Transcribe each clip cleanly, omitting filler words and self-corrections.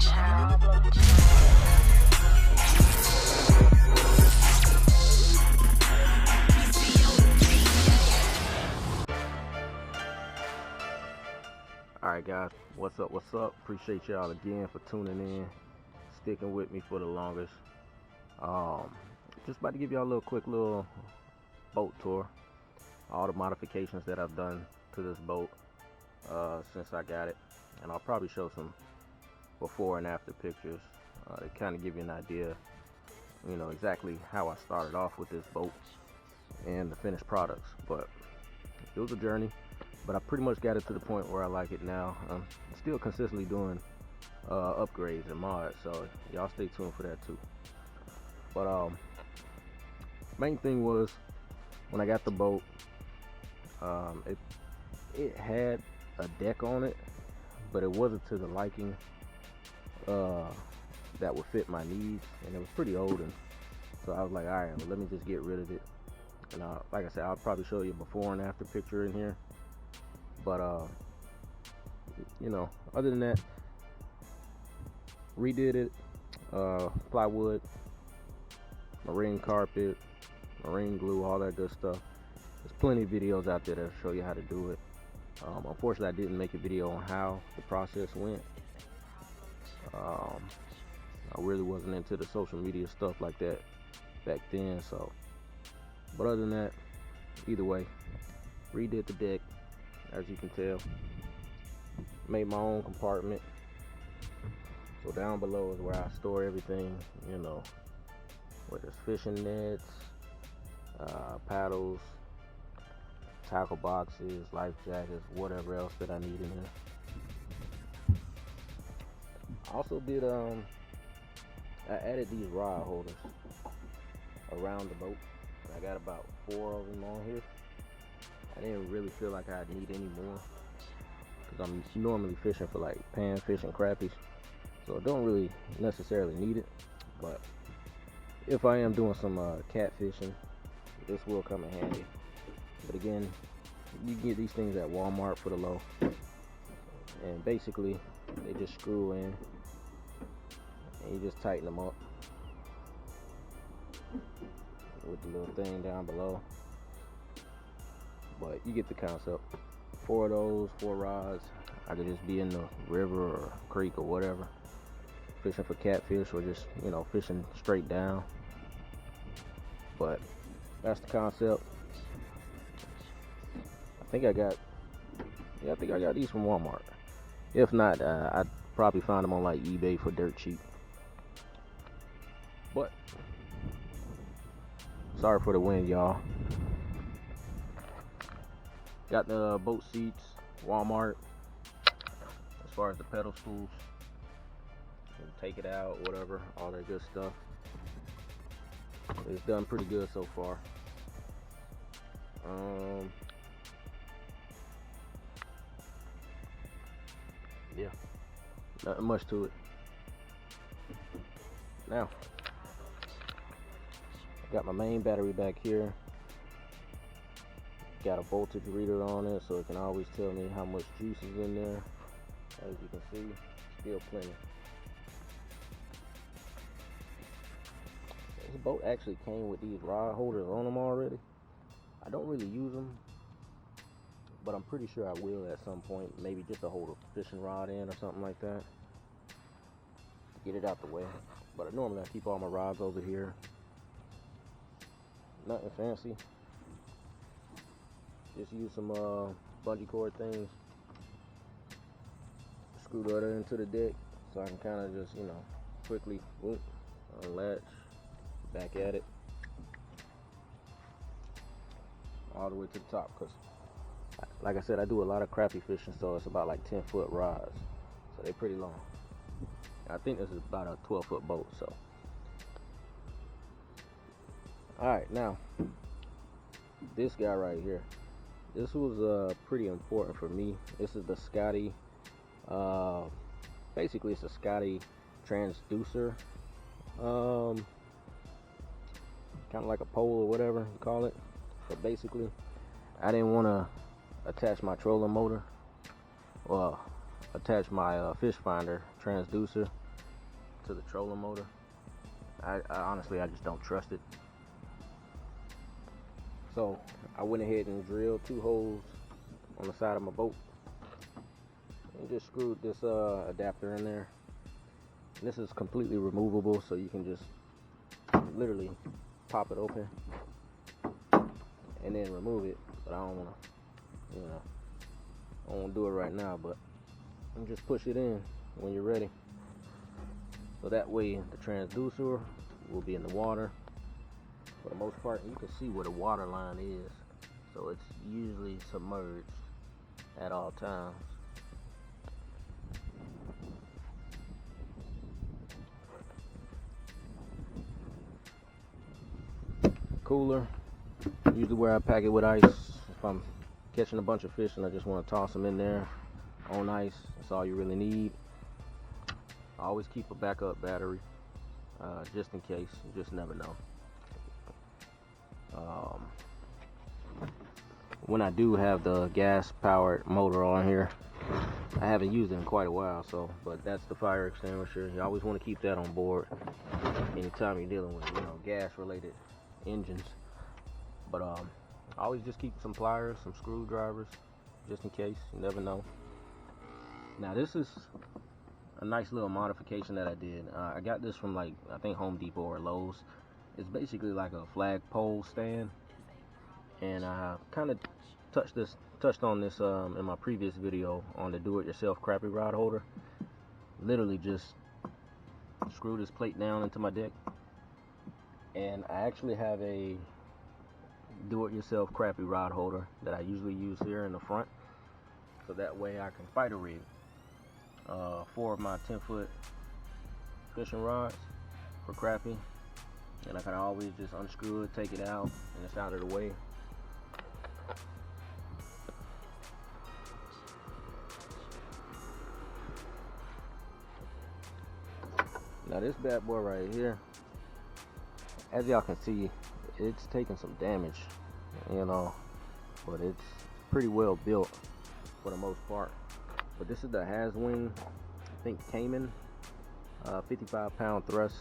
Alright guys, what's up? Appreciate y'all again for tuning in, sticking with me for the longest. Just about to give y'all a quick little boat tour. All the modifications that I've done to this boat since I got it. And I'll probably show some before and after pictures to kind of give you an idea, you know, exactly how I started off with this boat and the finished products. But it was a journey. But I pretty much got it to the point where I like it now. I'm still consistently doing upgrades and mods, so y'all stay tuned for that too. But main thing was when I got the boat, it had a deck on it, but it wasn't to the liking that would fit my needs, and it was pretty old, and so I was like, all right, well, let me just get rid of it. And like I said, I'll probably show you a before and after picture in here. But you know, other than that, redid it, plywood, marine carpet, marine glue, all that good stuff. There's plenty of videos out there that show you how to do it. Unfortunately, I didn't make a video on how the process went. I really wasn't into the social media stuff like that back then, so. But other than that, either way, redid the deck. As you can tell, made my own compartment. So down below is where I store everything, you know, whether it's fishing nets, paddles, tackle boxes, life jackets, whatever else that I need in here. I also did I added these rod holders around the boat. I got about 4 of them on here. I didn't really feel like I'd need any more because I'm normally fishing for like panfish and crappies, so I don't really necessarily need it. But if I am doing some catfishing, this will come in handy. But again, you can get these things at Walmart for the low, and basically they just screw in and you just tighten them up with the little thing down below. But you get the concept. 4 of those, 4 rods. I could just be in the river or creek or whatever, fishing for catfish, or just, you know, fishing straight down. But that's the concept. I think I got these from Walmart. If not, I'd probably find them on like eBay for dirt cheap. But sorry for the wind, y'all. Got the boat seats, Walmart. As far as the pedal stools, you can take it out, whatever, all that good stuff. It's done pretty good so far. Yeah, nothing much to it. Now, I got my main battery back here. Got a voltage reader on it, so it can always tell me how much juice is in there. As you can see, still plenty. This boat actually came with these rod holders on them already. I don't really use them, but I'm pretty sure I will at some point. Maybe just to hold a fishing rod in or something like that, to get it out the way. But normally I keep all my rods over here. Nothing fancy. Just use some bungee cord things, screw that into the deck, so I can kind of just, you know, quickly whoop, unlatch, back at it, all the way to the top. Because, like I said, I do a lot of crappie fishing, so it's about like 10-foot rods, so they're pretty long. I think this is about a 12-foot boat. So, all right, now this guy right here. This was pretty important for me. This is the Scotty, basically it's a Scotty Transducer, kind of like a pole or whatever you call it. So basically, I didn't want to attach my trolling motor, well, attach my fish finder transducer to the trolling motor. I honestly, I just don't trust it. So I went ahead and drilled 2 holes on the side of my boat and just screwed this adapter in there. And this is completely removable, so you can just literally pop it open and then remove it. But I don't want to, I don't want to do it right now, but you just push it in when you're ready. So that way the transducer will be in the water. For the most part, you can see where the water line is. So it's usually submerged at all times. Cooler, usually where I pack it with ice. If I'm catching a bunch of fish and I just want to toss them in there on ice, that's all you really need. I always keep a backup battery, just in case. You just never know. When I do have the gas powered motor on here, I haven't used it in quite a while, but that's the fire extinguisher. You always want to keep that on board anytime you're dealing with gas related engines. But I always just keep some pliers, some screwdrivers, just in case. You never know. Now this is a nice little modification that I did. I got this from I think Home Depot or Lowe's. It's basically like a flagpole stand, and I kind of touched on this in my previous video on the do-it-yourself crappie rod holder. Literally just screw this plate down into my deck, and I actually have a do-it-yourself crappie rod holder that I usually use here in the front, so that way I can fight a rig 4 of my 10-foot fishing rods for crappie, and I can always just unscrew it, take it out, and it's out of the way. Now this bad boy right here, as y'all can see, it's taking some damage, but it's pretty well built for the most part. But this is the Haswing, I think Cayman, 55-pound thrust.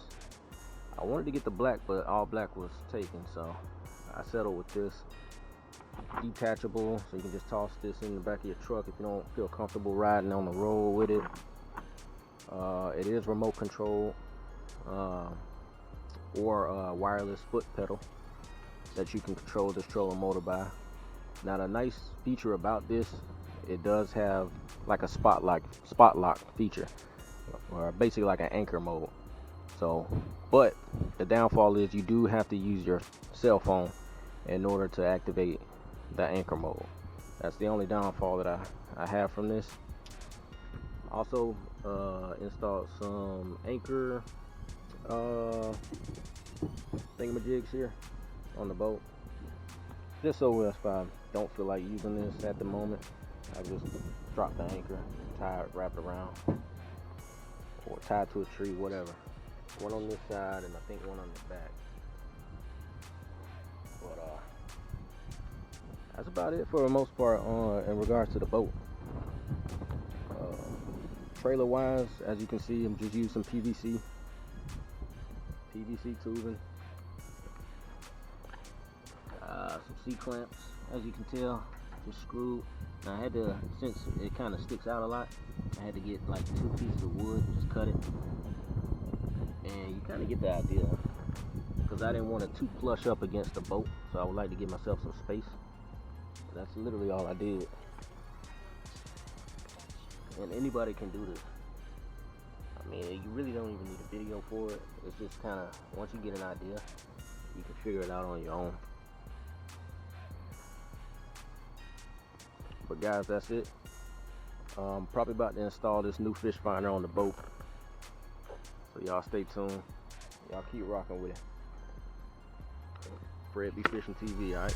I wanted to get the black, but all black was taken, so I settled with this. Detachable, so you can just toss this in the back of your truck if you don't feel comfortable riding on the road with it. It is remote controlled, or wireless foot pedal that you can control this trolling motor by. Now the nice feature about this, it does have like a spot lock feature, or basically like an anchor mode. So, but the downfall is you do have to use your cell phone in order to activate the anchor mode. That's the only downfall that I have from this. Also installed some anchor thingamajigs here on the boat, just so if I don't feel like using this at the moment, I just drop the anchor, tie it, wrap it around, or tie it to a tree, whatever. One on this side and I think one on the back. But that's about it for the most part in regards to the boat. Trailer wise, as you can see, I'm just using PVC tubing, some C-clamps, as you can tell, just screwed. Now I had to, since it kind of sticks out a lot, I had to get like 2 pieces of wood, just cut it, and you kind of get the idea, because I didn't want it too plush up against the boat, so I would like to give myself some space. That's literally all I did. And anybody can do this. I mean, you really don't even need a video for it. It's just kind of, once you get an idea, you can figure it out on your own. But guys, that's it. Probably about to install this new fish finder on the boat. So y'all stay tuned. Y'all keep rocking with it. Fred B Fishing TV, alright?